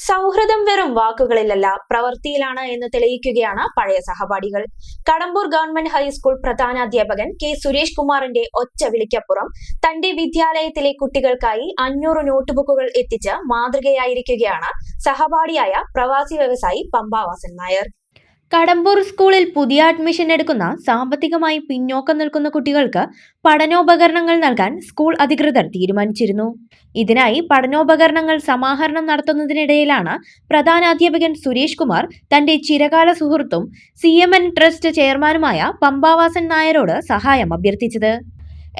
സൗഹൃദം വെറും വാക്കുകളിലല്ല, പ്രവൃത്തിയിലാണ് എന്ന് തെളിയിക്കുകയാണ് പഴയ സഹപാഠികൾ. കടമ്പൂർ ഗവൺമെന്റ് ഹൈസ്കൂൾ പ്രധാനാധ്യാപകൻ കെ സുരേഷ് കുമാറിന്റെ ഒറ്റ വിളിക്കപ്പുറം തന്റെ വിദ്യാലയത്തിലെ കുട്ടികൾക്കായി 500 നോട്ട്ബുക്കുകൾ എത്തിച്ച് മാതൃകയായിരിക്കുകയാണ് സഹപാഠിയായ പ്രവാസി വ്യവസായി പമ്പാവാസൻ നായർ. കടമ്പൂർ സ്കൂളിൽ പുതിയ അഡ്മിഷൻ എടുക്കുന്ന സാമ്പത്തികമായി പിന്നോക്കം നിൽക്കുന്ന കുട്ടികൾക്ക് പഠനോപകരണങ്ങൾ നൽകാൻ സ്കൂൾ അധികൃതർ തീരുമാനിച്ചിരുന്നു. ഇതിനായി പഠനോപകരണങ്ങൾ സമാഹരണം നടത്തുന്നതിനിടയിലാണ് പ്രധാനാധ്യാപകൻ സുരേഷ് കുമാർ തന്റെ ചിരകാല സുഹൃത്തും CMN ട്രസ്റ്റ് ചെയർമാനുമായ പമ്പാവാസൻ നായരോട് സഹായം അഭ്യർത്ഥിച്ചത്.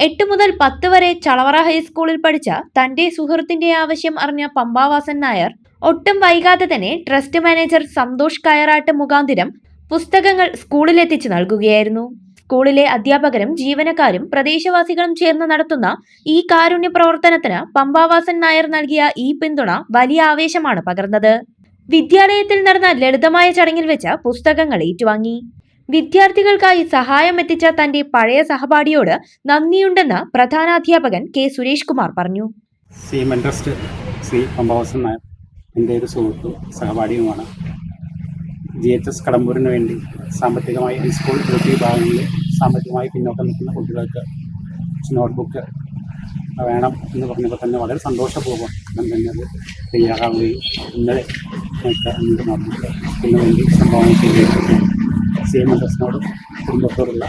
8 മുതൽ 10 വരെ ചളവറ ഹൈസ്കൂളിൽ പഠിച്ച തന്റെ സുഹൃത്തിന്റെ ആവശ്യം അറിഞ്ഞ പമ്പാവാസൻ നായർ ഒട്ടും വൈകാതെ തന്നെ ട്രസ്റ്റ് മാനേജർ സന്തോഷ് കയറാട്ട് മുഖാന്തിരം പുസ്തകങ്ങൾ സ്കൂളിലെത്തിച്ചു നൽകുകയായിരുന്നു. സ്കൂളിലെ അധ്യാപകരും ജീവനക്കാരും പ്രദേശവാസികളും ചേർന്ന് നടത്തുന്ന ഈ കാരുണ്യ പ്രവർത്തനത്തിന് പമ്പാവാസൻ നായർ നൽകിയ ഈ പിന്തുണ വലിയ ആവേശമാണ് പകർന്നത്. വിദ്യാലയത്തിൽ നടന്ന ലളിതമായ ചടങ്ങിൽ വെച്ച് പുസ്തകങ്ങൾ ഏറ്റുവാങ്ങി. വിദ്യാർത്ഥികൾക്കായി സഹായം എത്തിച്ച തന്റെ പഴയ സഹപാഠിയോട് നന്ദിയുണ്ടെന്ന് പ്രധാനാധ്യാപകൻ കെ സുരേഷ് കുമാർ പറഞ്ഞു. CMN ട്രസ്റ്റ് ശ്രീ പമ്പാവാസൻ നായർ എൻ്റെ ഒരു സുഹൃത്തും സഹപാഠിയുമാണ്. GHS കടമ്പൂരിന് വേണ്ടി സാമ്പത്തികമായി ഹൈസ്കൂൾ വിഭാഗങ്ങളിൽ സാമ്പത്തികമായി പിന്നോക്കം നിൽക്കുന്ന കുട്ടികൾക്ക് നോട്ട്ബുക്ക് വേണം എന്ന് പറഞ്ഞപ്പോൾ തന്നെ വളരെ സന്തോഷപൂർവ്വം ഞാൻ തന്നെ അത് തയ്യാറാവുകയും ഇന്നലെ എനിക്ക് നോട്ട്ബുക്ക് ഇതിനു വേണ്ടി സംഭാവന ചെയ്യുകയും CMN ട്രസ്റ്റിനോടും കുടുംബത്തോടുള്ള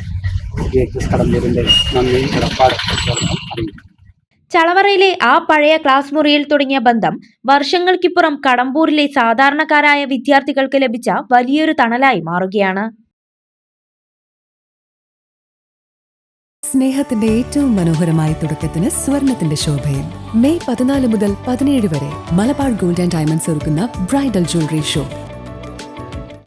GHS കടമ്പൂരിൻ്റെ നന്ദിയും കടപ്പാട് അറിയിക്കും. ചളവറയിലെ ആ പഴയ ക്ലാസ് മുറിയിൽ തുടങ്ങിയ ബന്ധം വർഷങ്ങൾക്കിപ്പുറം കടമ്പൂരിലെ സാധാരണക്കാരായ വിദ്യാർത്ഥികൾക്ക് ലഭിച്ച വലിയൊരു തണലായി മാറുകയാണ്. സ്നേഹത്തിന്റെ ഏറ്റവും മനോഹരമായ തുടക്കത്തിന് സ്വർണത്തിന്റെ ശോഭയിൽ മെയ് 14 മുതൽ 17 വരെ മലബാർ ഗോൾഡ് ആൻഡ് ഡയമണ്ട്സ് ഒരുക്കുന്ന ബ്രൈഡൽ ജ്വല്ലറി ഷോ.